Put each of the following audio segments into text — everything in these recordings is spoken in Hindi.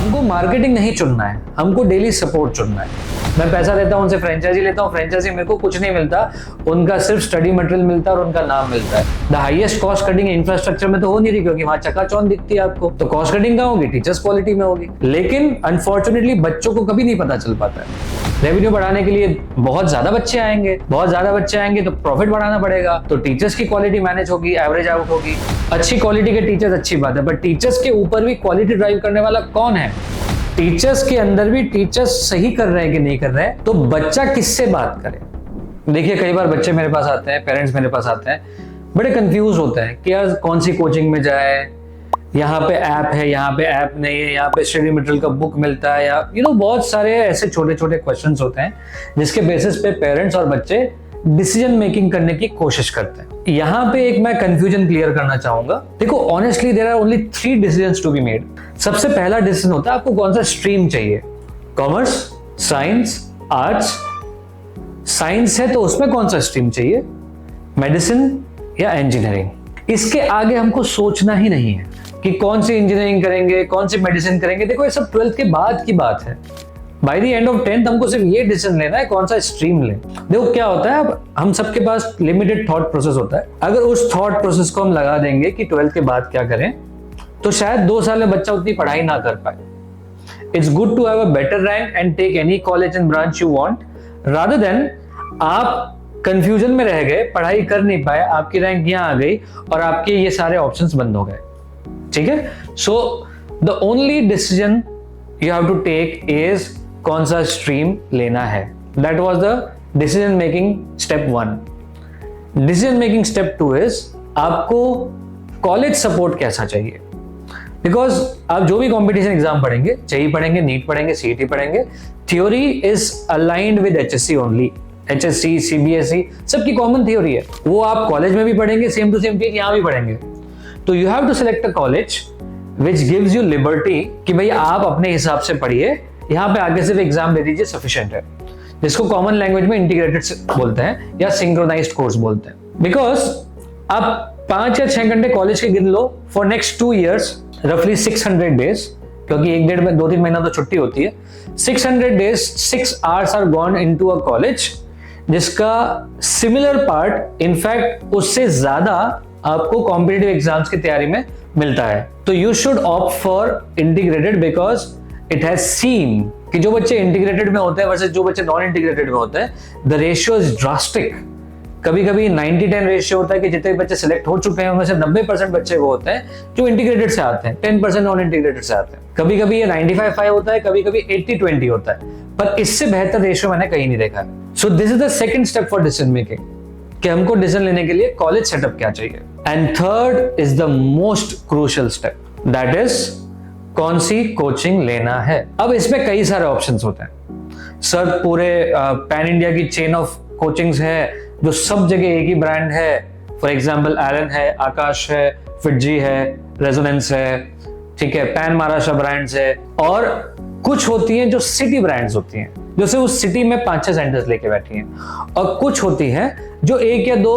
हमको मार्केटिंग नहीं चुनना है, हमको डेली सपोर्ट चुनना है। मैं पैसा देता हूं, उनसे फ्रेंचाइजी लेता हूं, फ्रेंचाइजी मेरे को कुछ नहीं मिलता, उनका सिर्फ स्टडी मटेरियल मिलता है और उनका नाम मिलता है। The highest cost cutting infrastructure में तो हो नहीं रही, क्योंकि वहां चकाचौंध दिखती है आपको, तो कॉस्ट कटिंग कहाँ होगी? टीचर्स क्वालिटी में होगी। लेकिन अनफॉर्चुनेटली बच्चों को कभी नहीं पता चल पाता है। रेवेन्यू बढ़ाने के लिए बहुत ज्यादा बच्चे आएंगे तो प्रॉफिट बढ़ाना पड़ेगा, तो टीचर्स की क्वालिटी मैनेज होगी, एवरेज आउट होगी। अच्छी क्वालिटी के टीचर्स अच्छी बात है, बट टीचर्स के ऊपर भी क्वालिटी ड्राइव करने वाला कौन है? टीचर्स के अंदर भी टीचर्स सही कर रहे हैं कि नहीं कर रहे हैं, तो बच्चा किससे बात करे? देखिए, कई बार बच्चे मेरे पास आते हैं, पेरेंट्स मेरे पास आते हैं, बड़े कंफ्यूज होते हैं कि यार कौन सी कोचिंग में जाए, यहाँ पे ऐप है, यहाँ पे ऐप नहीं है, यहाँ पे स्टडी मटेरियल का बुक मिलता है, या बहुत सारे ऐसे छोटे छोटे क्वेश्चंस होते हैं जिसके बेसिस पे पेरेंट्स और बच्चे डिसीजन मेकिंग करने की कोशिश करते हैं। यहाँ पे एक मैं कंफ्यूजन क्लियर करना चाहूंगा। देखो, honestly there are only 3 decisions to be made. सबसे पहला डिसीजन होता है आपको कौन सा स्ट्रीम चाहिए। Commerce, science, arts. साइंस है तो उसमें कौन सा स्ट्रीम चाहिए, मेडिसिन या इंजीनियरिंग। इसके आगे हमको सोचना ही नहीं है कि कौन सी इंजीनियरिंग करेंगे, कौन सी मेडिसिन करेंगे। देखो, ये सब 12th के बाद की बात है। By the end of 10th हमको सिर्फ ये डिसीजन लेना है कौन सा स्ट्रीम लें। देखो क्या होता है, अब हम सबके पास लिमिटेड थॉट प्रोसेस होता है। अगर उस थॉट प्रोसेस को हम लगा देंगे कि 12th के बाद क्या करें, तो शायद 2 साल में बच्चा उतनी पढ़ाई ना कर पाए। It's good to have a better rank and take any college and branch you want, rather than आप कंफ्यूजन में रह गए, पढ़ाई कर नहीं पाए, आपकी रैंक यहाँ आ गई और आपके ये सारे ऑप्शंस बंद हो गए। ठीक है, so the only decision you have to take is कौन सा स्ट्रीम लेना है। That was the decision making step 1। Decision making step 2 is आपको कॉलेज सपोर्ट कैसा चाहिए। बिकॉज आप जो भी कॉम्पिटिशन एग्जाम पढ़ेंगे, जेईई पढ़ेंगे, नीट पढ़ेंगे, सीईटी पढ़ेंगे, theory is aligned with HSC only. HSC, CBSE सबकी कॉमन थ्योरी है, वो आप कॉलेज में भी पढ़ेंगे, सेम टू सेम चीज यहाँ भी पढ़ेंगे। तो you have to select a college which gives you liberty कि भाई आप अपने हिसाब से पढ़िए, यहाँ पे आगे सिर्फ एग्जाम दे दीजिए, सफिशिएंट है। जिसको कॉमन लैंग्वेज में इंटीग्रेटेड बोलते हैं या सिंक्रोनाइज्ड कोर्स बोलते हैं। बिकॉज आप 5 या 6 घंटे कॉलेज के गिन लो फॉर नेक्स्ट 2 years, रफली 600 डेज, क्योंकि 1-1.5 में 2-3 महीना तो छुट्टी होती है। 600 days, 6 hours are gone into a college, जिसका सिमिलर पार्ट, इनफैक्ट उससे ज्यादा आपको कॉम्पिटिटिव एग्जाम्स की तैयारी में मिलता है। तो you should opt for integrated because it has seen कि जो बच्चे इंटीग्रेटेड में होते हैं वर्सेस जो बच्चे नॉन इंटीग्रेटेड में होते हैं, द रेशियो इज ड्रास्टिक। कभी कभी 90-10 रेशियो होता है कि जितने बच्चे सिलेक्ट हो चुके हैं उनमें से 90% बच्चे वो होते हैं जो इंटीग्रेटेड से आते हैं, 10% नॉन इंटीग्रेटेड से आते हैं। कभी कभी ये 95-5 होता है, कभी कभी 80-20 होता है, पर इससे बेहतर रेशियो मैंने कहीं नहीं देखा है। So this is the second step for decision making कि हमको डिसीजन लेने के लिए कॉलेज सेटअप क्या चाहिए। And third is the most crucial step, that is कौन सी कोचिंग लेना है। अब इसमें कई सारे ऑप्शंस होते हैं सर, पूरे पैन इंडिया की चेन ऑफ कोचिंग्स है जो सब जगह एक ही ब्रांड है। फॉर एग्जांपल एलन है, आकाश है, फिटजी है, रेजोनेंस है, ठीक है, पैन महाराष्ट्र ब्रांड्स है। और कुछ होती हैं जो सिटी ब्रांड्स होती हैं, जो सिर्फ उस सिटी में 5-6 सेंटर्स लेके बैठी हैं, और कुछ होती हैं जो 1 या 2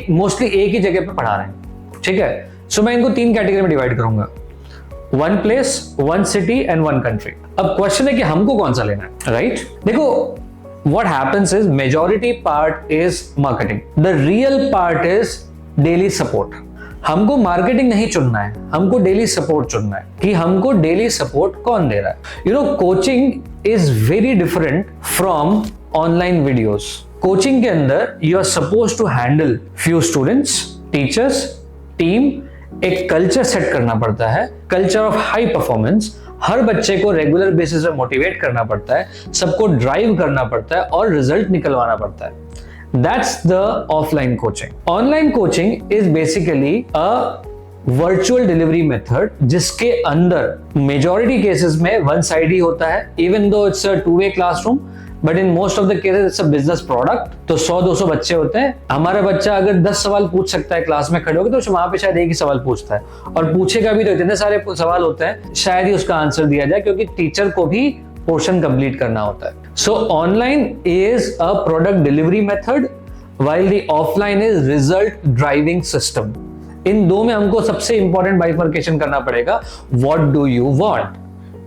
मोस्टली एक ही जगह पे पढ़ा रहे हैं। ठीक है, सो मैं इनको 3 कैटेगरी में डिवाइड करूंगा, 1 place, 1 city and 1 country। अब क्वेश्चन है कि हमको कौन सा लेना है, राइट? देखो, what happens is majority part is marketing, the real part is daily support। हमको मार्केटिंग नहीं चुनना है, हमको डेली सपोर्ट चुनना है कि हमको डेली सपोर्ट कौन दे रहा है। Coaching is very different from online videos. Coaching के अंदर you are suppose to handle few students, teachers, team, एक कल्चर सेट करना पड़ता है, कल्चर ऑफ हाई परफॉर्मेंस। हर बच्चे को रेगुलर बेसिस पे मोटिवेट करना पड़ता है, सबको ड्राइव करना पड़ता है और रिजल्ट निकलवाना पड़ता है। That's the offline coaching. Online coaching is basically a virtual delivery method जिसके अंदर majority cases में one side ही होता है, even though it's a 2-way classroom, but in most of the cases it's a business product। तो 100-200 बच्चे होते हैं। हमारा बच्चा अगर 10 सवाल पूछ सकता है क्लास में खड़े होकर, तो वहां पे शायद एक ही सवाल पूछता है, और पूछेगा भी तो इतने सारे सवाल होते हैं शायद ही उसका आंसर दिया जाए, क्योंकि टीचर को भी पोर्शन कंप्लीट करना होता है। सो online is a product delivery method while the offline is result driving system। इन दो में हमको सबसे इंपॉर्टेंट बाइफर्केशन करना पड़ेगा। What do you want?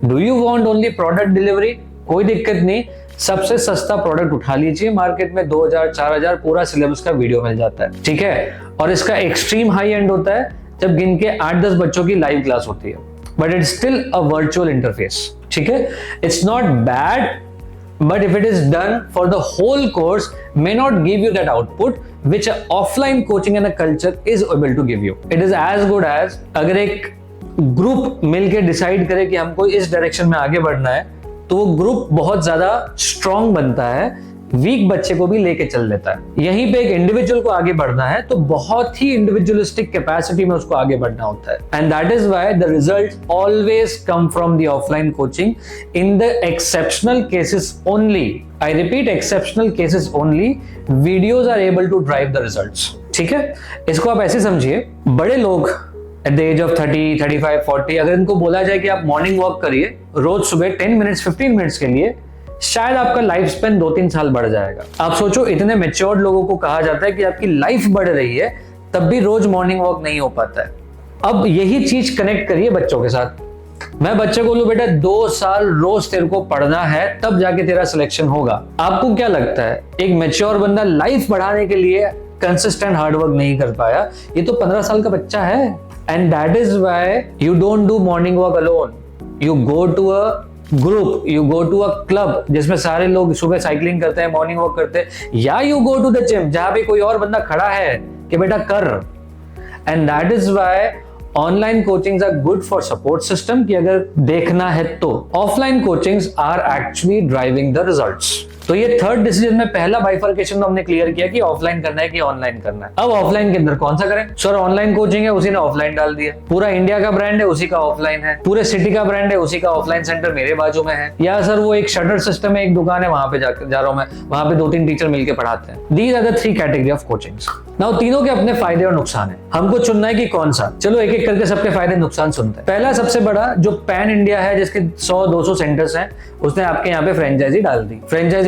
Do you want only product delivery? कोई दिक्कत नहीं, सबसे सस्ता प्रोडक्ट उठा लीजिए, मार्केट में 2000-4000 पूरा सिलेबस का वीडियो मिल जाता है, ठीक है। और इसका एक्सट्रीम हाई एंड होता है जब गिन के 8-10 बच्चों की लाइव क्लास होती है, but it's still a virtual interface, ठीक है। It's not bad, but if it is done for the whole course may not give you that output which a offline coaching and a culture is able to give you. It is as good as अगर एक ग्रुप मिलके डिसाइड करे कि हमको इस डायरेक्शन में आगे बढ़ना है, तो वो ग्रुप बहुत ज्यादा स्ट्रांग बनता है, वीक बच्चे को भी लेके चल लेता है। यहीं पे एक इंडिविजुअल को आगे बढ़ना है तो बहुत ही इंडिविजुअलिस्टिक कैपेसिटी में उसको आगे बढ़ना होता है, and that is why the results always come from the offline coaching in the exceptional cases only. I repeat, exceptional cases only videos are able to drive the results, ठीक है। इसको आप ऐसे समझिए, बड़े लोग एट द एज ऑफ 30, 35, 40 अगर इनको बोला जाए कि आप मॉर्निंग वॉक करिए रोज सुबह 10 मिनट्स 15 मिनट्स के लिए, शायद आपका लाइफ स्पेन 2-3 साल बढ़ जाएगा। आप सोचो, इतने मैच्योर्ड लोगों को कहा जाता है कि आपकी लाइफ बढ़ रही है, तब भी रोज मॉर्निंग वॉक नहीं हो पाता है। अब यही चीज कनेक्ट करिए बच्चों के साथ। मैं बच्चे को बोलूं बेटा 2 साल रोज तेरे को पढ़ना है, तब जाके तेरा सिलेक्शन होगा। आपको क्या लगता है एक मैच्योर बंदा लाइफ बढ़ाने के लिए कंसिस्टेंट हार्डवर्क नहीं कर पाया? ये तो 15 साल का बच्चा है। And that is why you don't do morning walk alone, you go to a group, you go to a club जिसमें सारे लोग सुबह साइकिलिंग करते हैं, मॉर्निंग वॉक करते हैं, या you go to the gym जहां पे कोई और बंदा खड़ा है कि बेटा कर। And that is why online coachings are good for support system कि अगर देखना है तो। Offline coachings are actually driving the results. तो ये थर्ड डिसीजन में पहला बाइफर्केशन तो हमने क्लियर किया कि ऑफलाइन करना है कि ऑनलाइन करना है। अब ऑफलाइन के अंदर कौन सा करें? सर ऑनलाइन कोचिंग है, उसी ने ऑफलाइन डाल दिया। पूरा इंडिया का ब्रांड है, उसी का ऑफलाइन है। पूरे सिटी का ब्रांड है, उसी का ऑफलाइन सेंटर मेरे बाजू में है। या सर वो एक शटर सिस्टम है, एक दुकान है, वहां पे जा रहा हूं मैं, वहां पे 2-3 टीचर मिलकर पढ़ाते हैं। These are the 3 category of coachings. Now तीनों के अपने फायदे और नुकसान है, हमको चुनना है कि कौन सा। चलो एक एक करके सबके फायदे नुकसान सुनते हैं। पहला सबसे बड़ा जो पैन इंडिया है, जिसके 100-200 सेंटर्स हैं, उसने आपके यहाँ पे फ्रेंचाइजी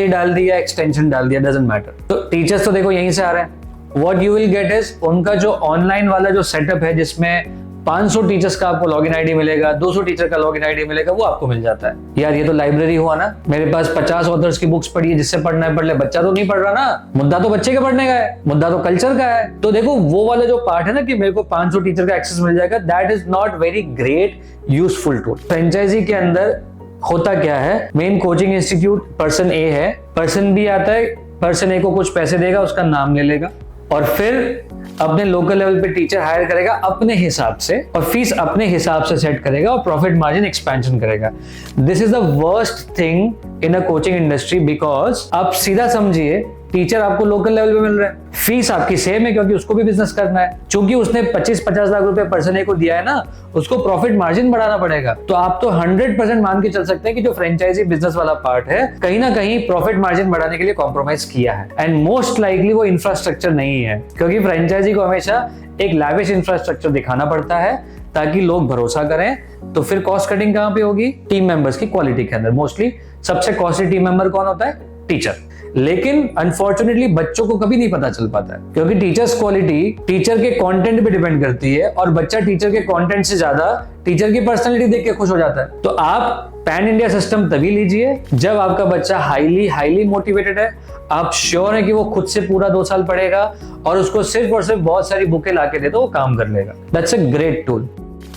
डाल दी या एक्सटेंशन डाल दिया, डजंट मैटर। तो टीचर्स तो देखो यहीं से आ रहे हैं। What you will get is उनका जो ऑनलाइन वाला जो सेटअप है, जिसमें 500 टीचर्स का आपको लॉगिन आईडी मिलेगा, 200 टीचर का लॉगिन आईडी मिलेगा, वो आपको मिल जाता है। यार ये तो लाइब्रेरी हुआ ना, मेरे पास 50 ऑथर्स की बुक्स पढ़ी है, जिससे पढ़ना है पढ़ ले। बच्चा तो नहीं पढ़ रहा ना, मुद्दा तो बच्चे के पढ़ने का है, मुद्दा तो कल्चर का है। तो देखो वो वाला जो पार्ट है ना कि मेरे को 500 टीचर का एक्सेस मिल जाएगा, that is not very great useful tool. Franchisee के अंदर होता क्या है, main coaching institute person A है, पर्सन बी आता है, पर्सन ए को कुछ पैसे देगा, उसका नाम ले लेगा और फिर अपने लोकल लेवल पे टीचर हायर करेगा अपने हिसाब से, और फीस अपने हिसाब से सेट करेगा और प्रॉफिट मार्जिन एक्सपेंशन करेगा। This is the worst thing in a coaching industry, because आप सीधा समझिए टीचर आपको लोकल लेवल पे मिल रहा है, फीस आपकी सेम है क्योंकि उसको भी बिजनेस करना है। चूंकि उसने 25-50 लाख रुपए पर्सन ए को दिया है ना, उसको प्रॉफिट मार्जिन बढ़ाना पड़ेगा। तो आप तो 100% मान के चल सकते हैं कि जो फ्रेंचाइजी बिजनेस वाला पार्ट है, कहीं ना कहीं प्रॉफिट मार्जिन बढ़ाने के लिए कॉम्प्रोमाइज किया है, एंड मोस्ट लाइकली वो इंफ्रास्ट्रक्चर नहीं है, क्योंकि फ्रेंचाइजी को हमेशा एक लैविश इंफ्रास्ट्रक्चर दिखाना पड़ता है ताकि लोग भरोसा करें। तो फिर कॉस्ट कटिंग कहां पे होगी? टीम मेंबर्स की क्वालिटी के अंदर। मोस्टली सबसे कॉस्टली टीम मेंबर कौन होता है? टीचर। लेकिन अनफॉर्चुनेटली बच्चों को कभी नहीं पता चल पाता है, क्योंकि टीचर्स क्वालिटी टीचर के कंटेंट पे डिपेंड करती है, और बच्चा टीचर के कंटेंट से ज्यादा टीचर की पर्सनालिटी देख के खुश हो जाता है। तो आप पैन इंडिया सिस्टम तभी लीजिए जब आपका बच्चा हाईली मोटिवेटेड है, आप श्योर है कि वो खुद से पूरा 2 साल पढ़ेगा और उसको सिर्फ और सिर्फ बहुत सारी बुकें लाके दे दो, वो काम कर लेगा। That's a great tool.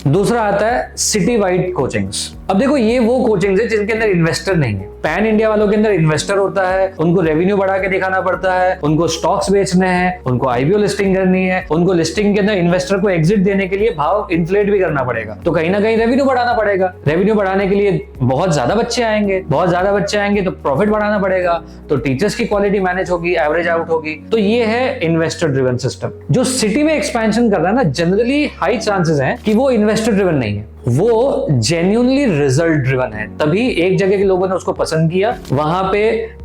दूसरा आता है सिटी वाइड कोचिंग्स। अब देखो ये वो कोचिंग्स है जिनके अंदर इन्वेस्टर नहीं है। पैन इंडिया वालों के अंदर इन्वेस्टर होता है, उनको रेवेन्यू बढ़ा के दिखाना पड़ता है, उनको स्टॉक्स बेचने हैं, उनको आईपीओ लिस्टिंग करनी है, उनको लिस्टिंग के अंदर इन्वेस्टर को एग्जिट देने के लिए भाव इन्फ्लेट भी करना पड़ेगा। तो कहीं ना कहीं रेवेन्यू बढ़ाना पड़ेगा। रेवेन्यू बढ़ाने के लिए बहुत ज्यादा बच्चे आएंगे तो प्रॉफिट बढ़ाना पड़ेगा, तो टीचर्स की क्वालिटी मैनेज होगी, एवरेज आउट होगी। तो ये है इन्वेस्टर ड्रिवन सिस्टम। जो सिटी में एक्सपेंशन कर रहा है ना, जनरली हाई चांसेस हैं कि वो इन्वेस्टर ड्रिवन नहीं है, वो जेन्युइनली रिजल्ट ड्रिवन है। तभी एक जगह के लोगों ने उसको पसंद किया। वहां पे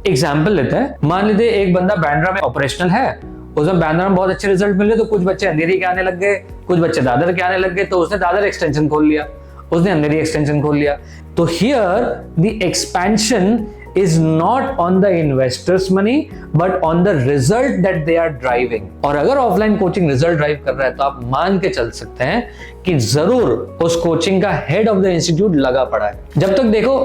एग्जांपल लेते हैं, मान लीजिए एक बंदा बांद्रा में ऑपरेशनल है, उसमें बांद्रा में बहुत अच्छे रिजल्ट मिले, तो कुछ बच्चे अंधेरी के आने लग गए, कुछ बच्चे दादर के आने लग गए, तो उसने दादर एक्सटेंशन खोल लिया, उसने अंधेरी एक्सटेंशन खोल लिया। तो here the expansion is not on the investors money but on the result that they are driving। और अगर ऑफलाइन कोचिंग रिजल्ट ड्राइव कर रहा है तो आप मान के चल सकते हैं कि जरूर उस कोचिंग का हेड ऑफ द इंस्टीट्यूट लगा पड़ा है। जब तक देखो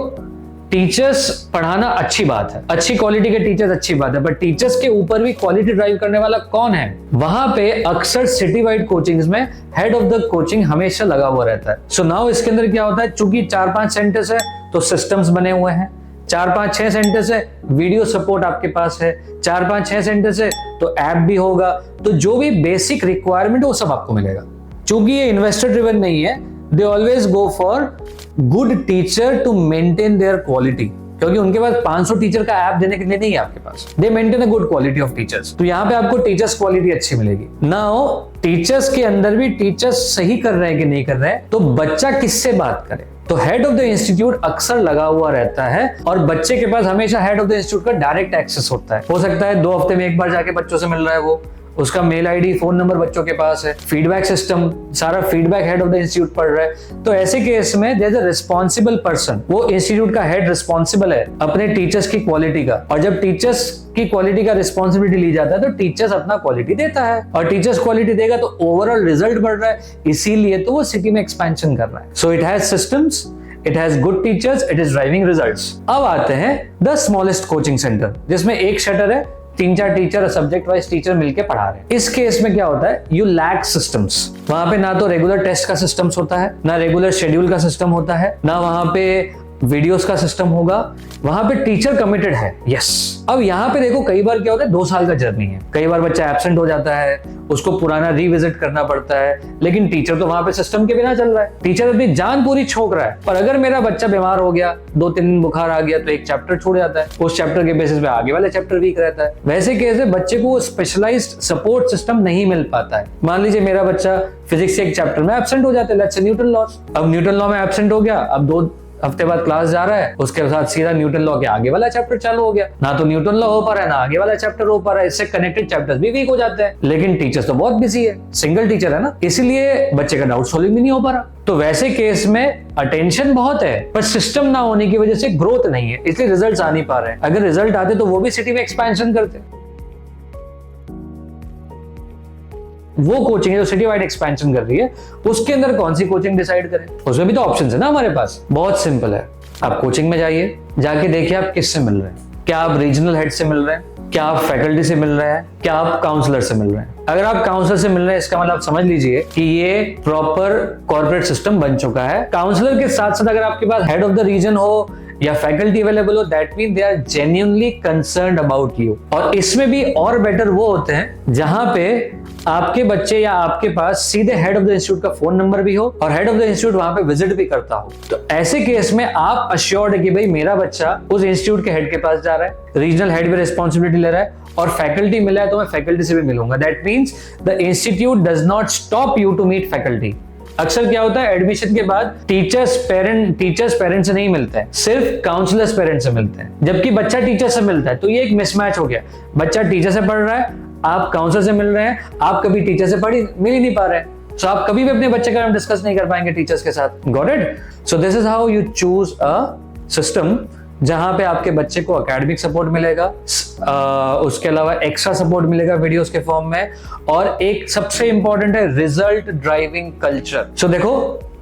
टीचर्स पढ़ाना अच्छी बात है, अच्छी क्वालिटी के टीचर्स अच्छी बात है, बट टीचर्स के ऊपर भी क्वालिटी ड्राइव करने वाला कौन है? वहां पे अक्सर सिटी वाइड कोचिंग्स में हेड ऑफ द कोचिंग हमेशा लगा हुआ रहता है। सो नाउ इसके अंदर क्या होता है, चूंकि 4-5 सेंटर्स है तो सिस्टम्स बने हुए हैं, 4-5-6 सेंटर्स है, वीडियो सपोर्ट आपके पास है, 4-5-6 सेंटर्स है तो ऐप भी होगा, तो जो भी बेसिक रिक्वायरमेंट वो सब आपको मिलेगा। चूंकि ये इन्वेस्टर ड्रिवन नहीं है, they always go for good teacher to maintain their quality, क्योंकि उनके पास 500 टीचर का ऐप देने के लिए नहीं है आपके पास। They maintain a good quality of teachers, तो यहाँ पे आपको टीचर्स क्वालिटी अच्छी मिलेगी। नाउ टीचर्स के अंदर भी टीचर्स सही कर रहे हैं कि नहीं कर रहे हैं, तो बच्चा किससे बात करे, तो हेड ऑफ द इंस्टीट्यूट अक्सर लगा हुआ रहता है और बच्चे के पास हमेशा हेड ऑफ द इंस्टीट्यूट का डायरेक्ट एक्सेस होता है। हो सकता है 2 हफ्ते में एक बार जाके बच्चों से मिल रहा है, वो उसका मेल आईडी फोन नंबर बच्चों के पास है, फीडबैक सिस्टम सारा feedback head of the institute पढ़ रहा है। तो ऐसे केस में there is a responsible person, वो इंस्टीट्यूट का हेड रिस्पांसिबल है अपने टीचर्स की क्वालिटी का, और जब टीचर्स की क्वालिटी का रिस्पांसिबिलिटी ली जाता है तो टीचर्स अपना क्वालिटी देता है, और टीचर्स क्वालिटी देगा तो ओवरऑल रिजल्ट बढ़ रहा है, इसीलिए तो वो सिटी में एक्सपेंशन कर रहा है। So it has systems, it has good teachers, it is driving results. अब आते हैं द स्मॉलेस्ट कोचिंग सेंटर, जिसमें एक शटर है, 3-4 टीचर और सब्जेक्ट वाइज टीचर मिलके पढ़ा रहे हैं। इस केस में क्या होता है, यू लैक सिस्टम्स। वहां पे ना तो रेगुलर टेस्ट का सिस्टम्स होता है, ना रेगुलर शेड्यूल का सिस्टम होता है, ना वहां पे वीडियोस का सिस्टम होगा, वहां पे टीचर कमिटेड है। यस, अब यहाँ पे देखो कई बार क्या होता है, 2 साल का जर्नी है, कई बार बच्चा एब्सेंट हो जाता है, उसको पुराना रिविजिट करना पड़ता है, लेकिन टीचर तो वहां पे सिस्टम के बिना चल रहा है, टीचर अपनी जान पूरी छोक रहा है। पर अगर मेरा बच्चा बीमार हो गया, 2-3 दिन बुखार आ गया, तो एक चैप्टर छूट जाता है, उस चैप्टर के बेसिस पे आगे वाला चैप्टर वीक रहता है। वैसे केस में बच्चे को स्पेशलाइज्ड सपोर्ट सिस्टम नहीं मिल पाता है। मान लीजिए मेरा बच्चा फिजिक्स के एक चैप्टर में एब्सेंट हो जाता है, लेट्स से न्यूटन लॉस। अब न्यूटन लॉ में एब्सेंट हो गया, अब 2 हफ्ते बाद क्लास जा रहा है, उसके साथ सीधा न्यूटन लॉ के आगे वाला चैप्टर चालू हो गया, ना तो न्यूटन लॉ हो पा रहा है, ना आगे वाला चैप्टर हो पा रहा है, इससे कनेक्टेड चैप्टर्स भी वीक हो जाते हैं। लेकिन टीचर्स तो बहुत बिजी है, सिंगल टीचर है ना, इसलिए बच्चे का डाउट सॉल्विंग भी नहीं हो पा रहा। तो वैसे केस में अटेंशन बहुत है, पर सिस्टम ना होने की वजह से ग्रोथ नहीं है, इसलिए रिजल्ट्स आ नहीं पा रहे हैं। अगर रिजल्ट आते तो वो भी सिटी में एक्सपेंशन करते। वो कोचिंग है जो सिटी वाइड एक्सपेंशन कर रही है, उसके अंदर कौन सी कोचिंग डिसाइड करें, उसमें भी तो ऑप्शंस है ना हमारे पास। बहुत सिंपल है, आप कोचिंग में जाइए, जाके देखिए आप किससे मिल रहे हैं, क्या आप रीजनल हेड से मिल रहे हैं, क्या आप फैकल्टी से मिल रहे हैं, क्या आप काउंसलर से मिल रहे हैं। अगर आप काउंसलर से मिल रहे हैं, इसका मतलब आप समझ लीजिए कि ये प्रॉपर कॉर्पोरेट सिस्टम बन चुका है। काउंसलर के साथ साथ अगर आपके पास हेड ऑफ द रीजन हो या फैकल्टी अवेलेबल हो, that mean they are genuinely concerned about you. और इसमें भी और बेटर वो होते हैं जहां पे आपके बच्चे या आपके पास सीधे हेड ऑफ द इंस्टीट्यूट का फोन नंबर भी हो और हेड ऑफ द इंस्टीट्यूट वहां पे विजिट भी करता हो। तो ऐसे केस में आप अश्योर्ड है कि भाई मेरा बच्चा उस इंस्टीट्यूट के हेड के पास जा रहा है, रीजनल हेड भी रिस्पॉन्सिबिलिटी ले रहा है, और फैकल्टी मिला है तो मैं फैकल्टी से भी मिलूंगा। That means the institute does not stop you to meet faculty. अक्सर क्या होता है, एडमिशन के बाद टीचर्स पेरेंट से नहीं मिलते हैं, सिर्फ काउंसलर्स पेरेंट से मिलते हैं, जबकि बच्चा टीचर से मिलता है। तो ये एक मिसमैच हो गया, बच्चा टीचर से पढ़ रहा है, आप काउंसलर से मिल रहे हैं, आप कभी टीचर से मिल ही नहीं पा रहे हैं। सो आप कभी भी अपने बच्चे का नाम डिस्कस नहीं कर पाएंगे टीचर्स के साथ। Got it? So this is how you choose a system जहां पे आपके बच्चे को एकेडमिक सपोर्ट मिलेगा, उसके अलावा एक्स्ट्रा सपोर्ट मिलेगा वीडियोस के फॉर्म में, और एक सबसे इंपॉर्टेंट है रिजल्ट ड्राइविंग कल्चर। सो देखो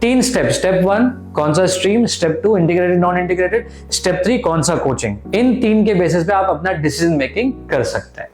3 स्टेप, स्टेप 1 कौन सा stream, step 2 integrated non integrated, step 3 कौन सा कोचिंग। इन 3 के बेसिस पे आप अपना डिसीजन मेकिंग कर सकते हैं।